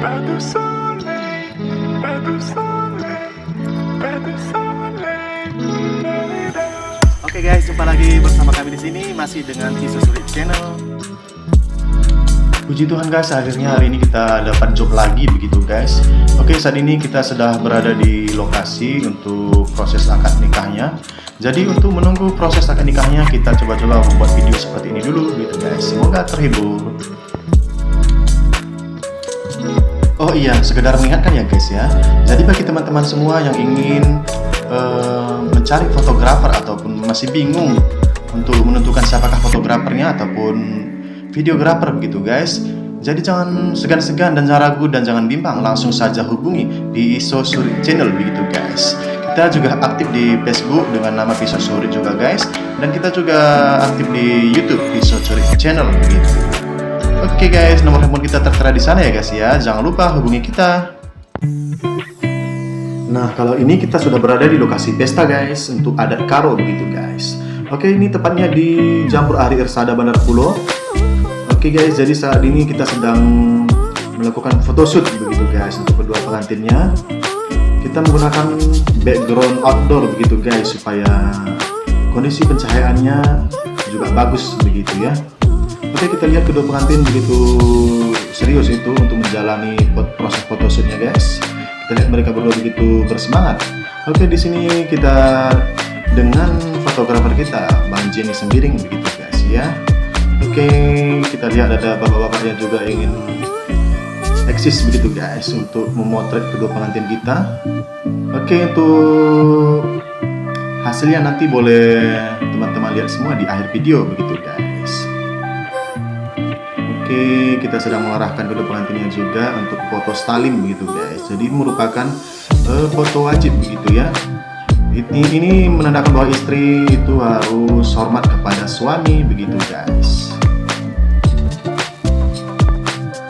pas de soleil, pas de soleil, pas de soleil. Oke guys, jumpa lagi bersama kami di sini masih dengan Tiso Surit Channel. Puji Tuhan guys, akhirnya hari ini kita dapat job lagi begitu guys. Oke, saat ini kita sudah berada di lokasi untuk proses akad nikahnya. Jadi untuk menunggu proses akad nikahnya, kita coba-coba membuat video seperti ini dulu gitu guys. Semoga terhibur. Oh iya, sekedar mengingatkan ya guys ya. Jadi bagi teman-teman semua yang ingin mencari fotografer ataupun masih bingung untuk menentukan siapakah fotografernya ataupun videografer begitu guys, jadi jangan segan-segan dan jangan ragu dan jangan bimbang, langsung saja hubungi di Tiso Surit Channel begitu guys. Kita juga aktif di Facebook dengan nama Tiso Surit juga guys, dan kita juga aktif di YouTube Tiso Surit Channel begitu. Oke guys, nomor handphone kita tertera di sana ya guys ya, jangan lupa hubungi kita. Nah, kalau ini kita sudah berada di lokasi pesta guys, untuk adat Karo begitu guys. Oke, ini tepatnya di Jampur Ari Irsada Bandar Pulo. Oke guys, jadi saat ini kita sedang melakukan photoshoot begitu guys untuk kedua pengantinnya. Kita menggunakan background outdoor begitu guys, supaya kondisi pencahayaannya juga bagus begitu ya. Oke, kita lihat kedua pengantin begitu serius itu untuk menjalani proses photoshootnya guys. Kita lihat mereka berdua begitu bersemangat. Oke, di sini kita dengan fotografer kita, Bang Jenny Sembiring begitu guys ya. Oke, kita lihat ada bapak-bapaknya juga ingin eksis begitu guys untuk memotret kedua pengantin kita. Oke, untuk hasilnya nanti boleh teman-teman lihat semua di akhir video begitu guys. Oke, kita sedang mengarahkan kedua pengantinnya juga untuk foto stalin begitu guys. Jadi merupakan foto wajib begitu ya. Ini menandakan bahwa istri itu harus hormat kepada suami begitu guys.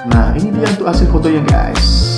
Nah, ini dia untuk hasil fotonya guys.